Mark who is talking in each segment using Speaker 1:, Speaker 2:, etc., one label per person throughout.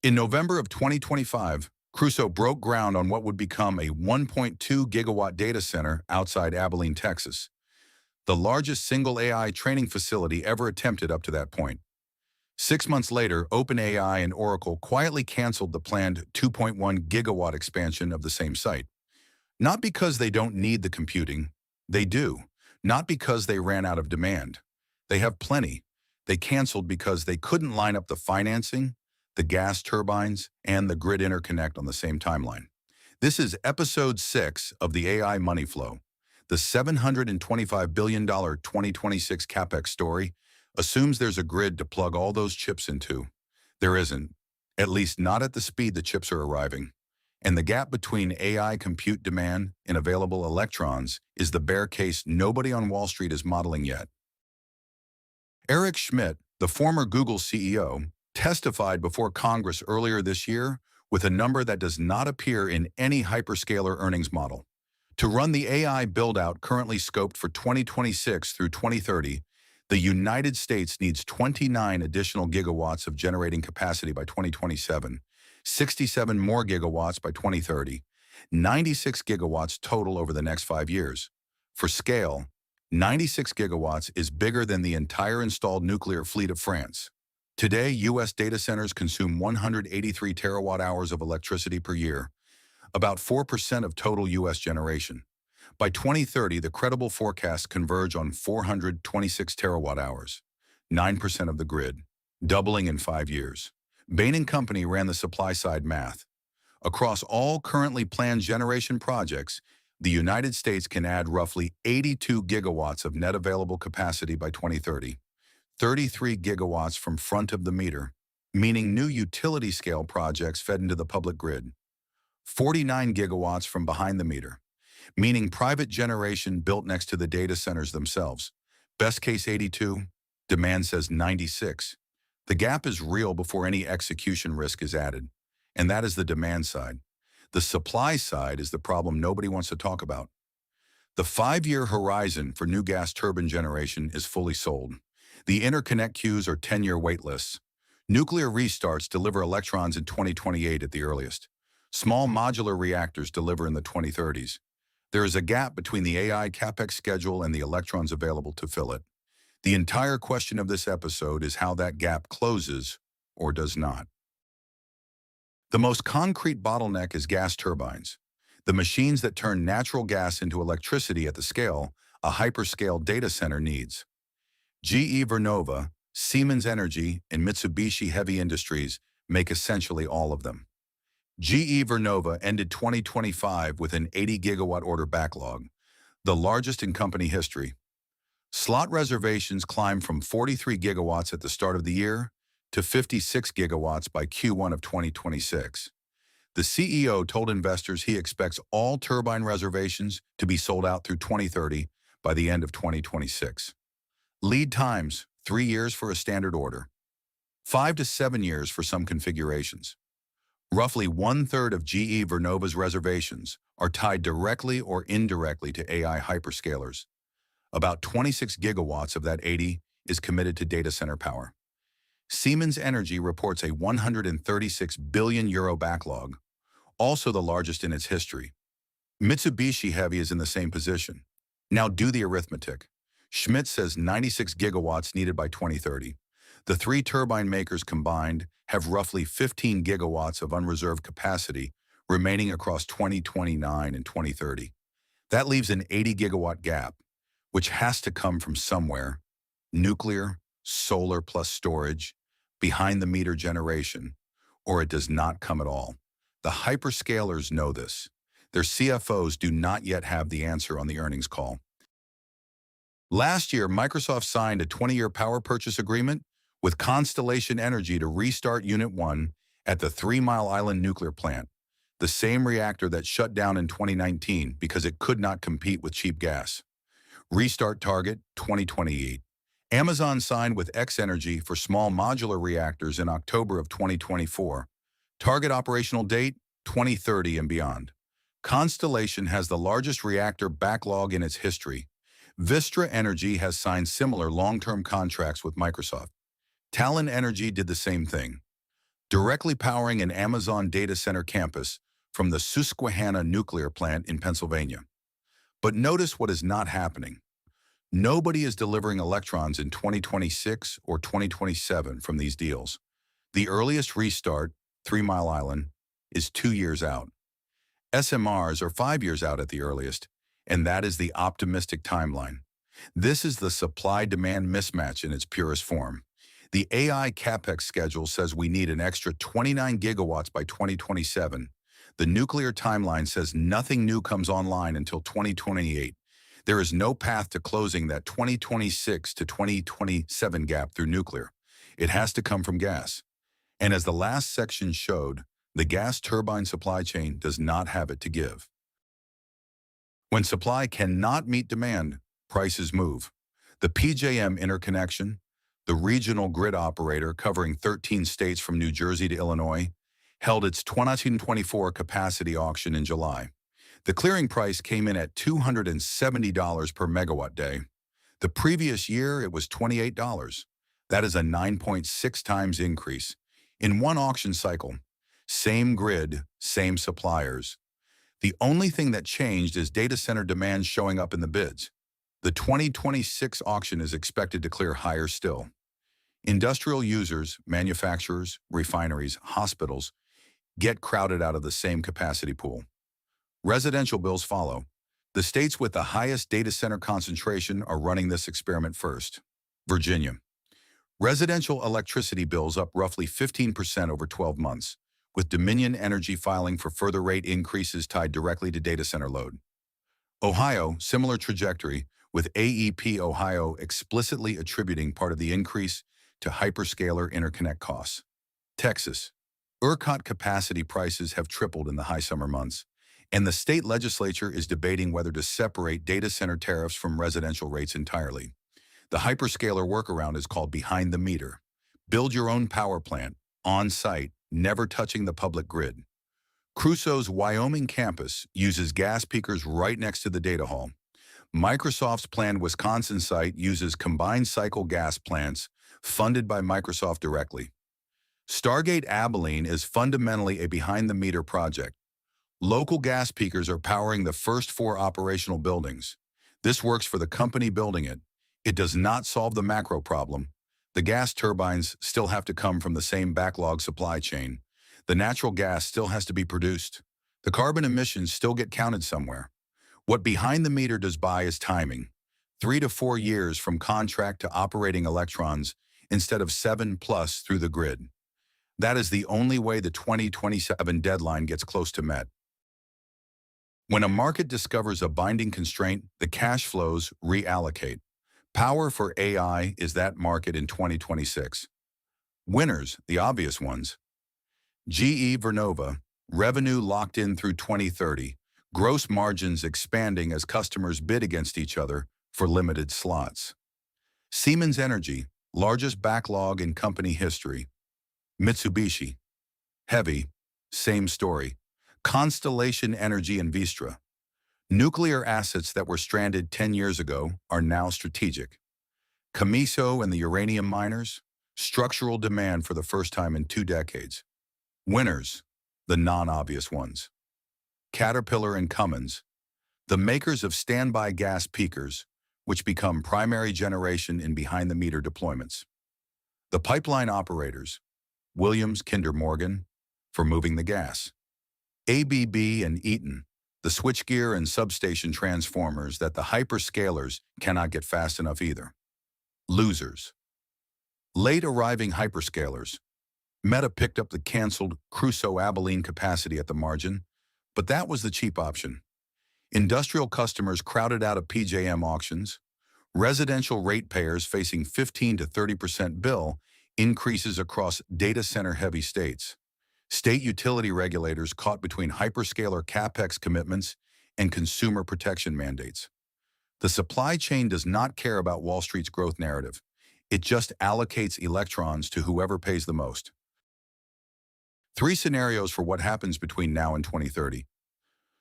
Speaker 1: In November of 2025, Crusoe broke ground on what would become a 1.2 gigawatt data center outside Abilene, Texas, the largest single AI training facility ever attempted up to that point. 6 months later, OpenAI and Oracle quietly canceled the planned 2.1 gigawatt expansion of the same site. Not because they don't need the computing, they do. Not because they ran out of demand. They have plenty. They canceled because they couldn't line up the financing, the gas turbines, and the grid interconnect on the same timeline. This is episode 6 of the AI money flow. The $725 billion 2026 Capex story assumes there's a grid to plug all those chips into. There isn't, at least not at the speed the chips are arriving. And the gap between AI compute demand and available electrons is the bear case nobody on Wall Street is modeling yet. Eric Schmidt, the former Google CEO, testified before Congress earlier this year with a number that does not appear in any hyperscaler earnings model. To run the AI build-out currently scoped for 2026 through 2030, the United States needs 29 additional gigawatts of generating capacity by 2027, 67 more gigawatts by 2030, 96 gigawatts total over the next 5 years. For scale, 96 gigawatts is bigger than the entire installed nuclear fleet of France. Today, U.S. data centers consume 183 terawatt-hours of electricity per year, about 4% of total U.S. generation. By 2030, the credible forecasts converge on 426 terawatt-hours, 9% of the grid, doubling in 5 years. Bain and Company ran the supply-side math. Across all currently planned generation projects, the United States can add roughly 82 gigawatts of net available capacity by 2030, 33 gigawatts from front of the meter, meaning new utility-scale projects fed into the public grid, 49 gigawatts from behind the meter, meaning private generation built next to the data centers themselves. Best case 82, demand says 96. The gap is real before any execution risk is added, and that is the demand side. The supply side is the problem nobody wants to talk about. The 5-year horizon for new gas turbine generation is fully sold. The interconnect queues are 10-year wait lists. Nuclear restarts deliver electrons in 2028 at the earliest. Small modular reactors deliver in the 2030s. There is a gap between the AI Capex schedule and the electrons available to fill it. The entire question of this episode is how that gap closes or does not. The most concrete bottleneck is gas turbines, the machines that turn natural gas into electricity at the scale a hyperscale data center needs. GE Vernova, Siemens Energy, and Mitsubishi Heavy Industries make essentially all of them. GE Vernova ended 2025 with an 80-gigawatt order backlog, the largest in company history. Slot reservations climbed from 43 gigawatts at the start of the year to 56 gigawatts by Q1 of 2026. The CEO told investors he expects all turbine reservations to be sold out through 2030 by the end of 2026. Lead times, 3 years for a standard order, 5 to 7 years for some configurations. Roughly one-third of GE Vernova's reservations are tied directly or indirectly to AI hyperscalers. About 26 gigawatts of that 80 is committed to data center power. Siemens Energy reports a 136 billion euro backlog, also the largest in its history. Mitsubishi Heavy is in the same position. Now do the arithmetic. Schmidt says 96 gigawatts needed by 2030. The 3 turbine makers combined have roughly 15 gigawatts of unreserved capacity remaining across 2029 and 2030. That leaves an 80 gigawatt gap, which has to come from somewhere: nuclear, solar plus storage, behind the meter generation, or it does not come at all. The hyperscalers know this. Their CFOs do not yet have the answer on the earnings call. Last year, Microsoft signed a 20-year power purchase agreement with Constellation Energy to restart Unit 1 at the 3 Mile Island nuclear plant, the same reactor that shut down in 2019 because it could not compete with cheap gas. Restart target 2028. Amazon signed with X Energy for small modular reactors in October of 2024. Target operational date 2030 and beyond. Constellation has the largest reactor backlog in its history. Vistra Energy has signed similar long-term contracts with Microsoft. Talon Energy did the same thing. directly powering an Amazon data center campus from the Susquehanna nuclear plant in Pennsylvania. But notice what is not happening. Nobody is delivering electrons in 2026 or 2027 from these deals. The earliest restart, 3 Mile Island, is 2 years out. SMRs are 5 years out at the earliest, and that is the optimistic timeline. This is the supply-demand mismatch in its purest form. The AI Capex schedule says we need an extra 29 gigawatts by 2027. The nuclear timeline says nothing new comes online until 2028. There is no path to closing that 2026 to 2027 gap through nuclear. It has to come from gas. And as the last section showed, the gas turbine supply chain does not have it to give. When supply cannot meet demand, prices move. The PJM interconnection, the regional grid operator covering 13 states from New Jersey to Illinois, held its 2024 capacity auction in July. The clearing price came in at $270 per megawatt day. The previous year, it was $28. That is a 9.6 times increase. In one auction cycle, same grid, same suppliers. The only thing that changed is data center demand showing up in the bids. The 2026 auction is expected to clear higher still. Industrial users, manufacturers, refineries, hospitals get crowded out of the same capacity pool. Residential bills follow. The states with the highest data center concentration are running this experiment first. Virginia. Residential electricity bills up roughly 15% over 12 months, with Dominion Energy filing for further rate increases tied directly to data center load. Ohio, similar trajectory, with AEP Ohio explicitly attributing part of the increase to hyperscaler interconnect costs. Texas. ERCOT capacity prices have tripled in the high summer months, and the state legislature is debating whether to separate data center tariffs from residential rates entirely. The hyperscaler workaround is called behind the meter. Build your own power plant, on-site, never touching the public grid. Crusoe's Wyoming campus uses gas peakers right next to the data hall. Microsoft's planned Wisconsin site uses combined cycle gas plants funded by Microsoft directly. Stargate Abilene is fundamentally a behind-the-meter project. Local gas peakers are powering the first 4 operational buildings. This works for the company building it. It does not solve the macro problem. The gas turbines still have to come from the same backlog supply chain. The natural gas still has to be produced. The carbon emissions still get counted somewhere. What behind the meter does buy is timing. 3 to 4 years from contract to operating electrons instead of 7+ through the grid. That is the only way the 2027 deadline gets close to met. When a market discovers a binding constraint, the cash flows reallocate. Power for AI is that market in 2026. Winners, the obvious ones. GE Vernova, revenue locked in through 2030, gross margins expanding as customers bid against each other for limited slots. Siemens Energy, largest backlog in company history. Mitsubishi, heavy, same story. Constellation Energy and Vistra. Nuclear assets that were stranded 10 years ago are now strategic. Camiso and the uranium miners, structural demand for the first time in 2 decades. Winners, the non-obvious ones. Caterpillar and Cummins, the makers of standby gas peakers, which become primary generation in behind-the-meter deployments. The pipeline operators, Williams, Kinder Morgan, for moving the gas. ABB and Eaton, the switchgear and substation transformers that the hyperscalers cannot get fast enough either. Losers. Late arriving hyperscalers. Meta picked up the canceled Crusoe Abilene capacity at the margin, but that was the cheap option. Industrial customers crowded out of PJM auctions. Residential ratepayers facing 15 to 30% bill increases across data center-heavy states. State utility regulators caught between hyperscaler Capex commitments and consumer protection mandates. The supply chain does not care about Wall Street's growth narrative. It just allocates electrons to whoever pays the most. 3 scenarios for what happens between now and 2030.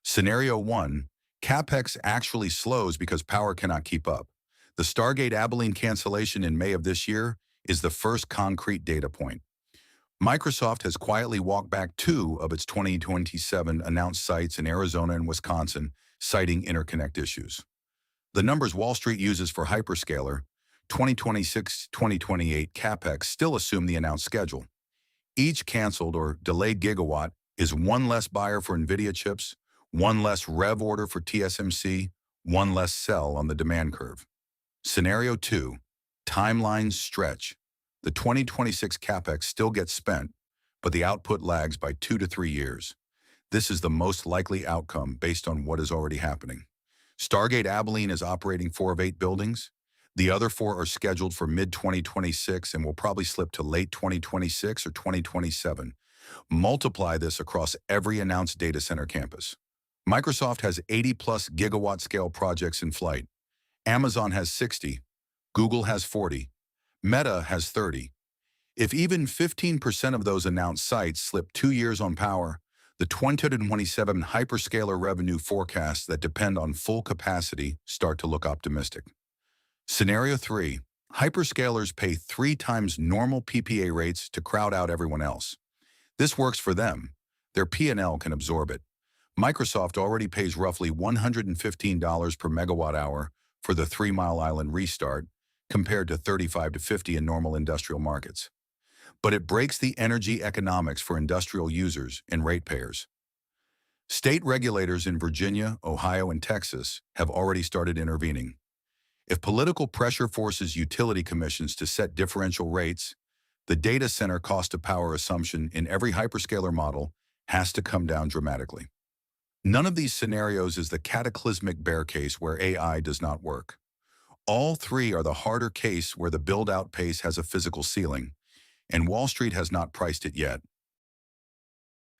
Speaker 1: Scenario 1, Capex actually slows because power cannot keep up. The Stargate Abilene cancellation in May of this year is the first concrete data point. Microsoft has quietly walked back 2 of its 2027 announced sites in Arizona and Wisconsin, citing interconnect issues. The numbers Wall Street uses for Hyperscaler 2026-2028 Capex still assume the announced schedule. Each canceled or delayed gigawatt is one less buyer for NVIDIA chips, one less rev order for TSMC, one less sell on the demand curve. Scenario 2, timelines stretch. The 2026 Capex still gets spent, but the output lags by 2 to 3 years. This is the most likely outcome based on what is already happening. Stargate Abilene is operating 4 of 8 buildings. The other 4 are scheduled for mid-2026 and will probably slip to late 2026 or 2027. Multiply this across every announced data center campus. Microsoft has 80-plus gigawatt-scale projects in flight. Amazon has 60. Google has 40. Meta has 30. If even 15% of those announced sites slip 2 years on power, the 2027 hyperscaler revenue forecasts that depend on full capacity start to look optimistic. Scenario 3. Hyperscalers pay 3 times normal PPA rates to crowd out everyone else. This works for them. Their P&L can absorb it. Microsoft already pays roughly $115 per megawatt hour for the 3 Mile Island restart, compared to $35 to $50 in normal industrial markets. But it breaks the energy economics for industrial users and ratepayers. State regulators in Virginia, Ohio, and Texas have already started intervening. If political pressure forces utility commissions to set differential rates, the data center cost of power assumption in every hyperscaler model has to come down dramatically. None of these scenarios is the cataclysmic bear case where AI does not work. All 3 are the harder case where the build-out pace has a physical ceiling, and Wall Street has not priced it yet.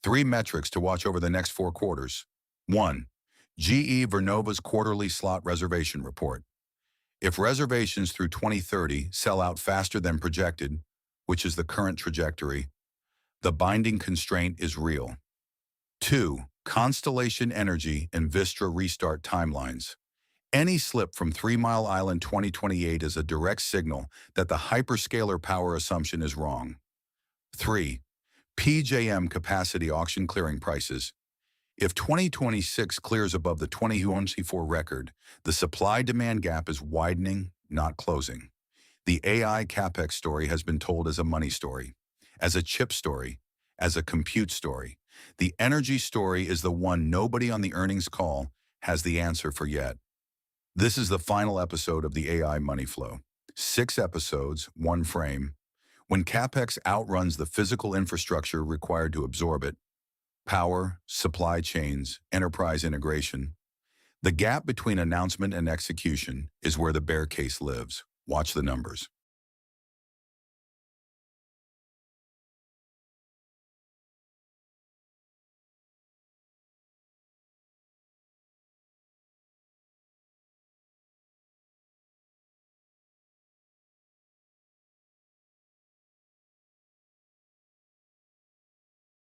Speaker 1: 3 metrics to watch over the next 4 quarters. 1. GE Vernova's quarterly slot reservation report. If reservations through 2030 sell out faster than projected, which is the current trajectory, the binding constraint is real. 2. Constellation Energy and Vistra restart timelines. Any slip from 3 Mile Island 2028 is a direct signal that the hyperscaler power assumption is wrong. 3. PJM capacity auction clearing prices. If 2026 clears above the 2024 record, the supply-demand gap is widening, not closing. The AI Capex story has been told as a money story, as a chip story, as a compute story. The energy story is the one nobody on the earnings call has the answer for yet. This is the final episode of the AI Money Flow. 6 episodes, 1 frame. When Capex outruns the physical infrastructure required to absorb it, power, supply chains, enterprise integration, the gap between announcement and execution is where the bear case lives. Watch the numbers.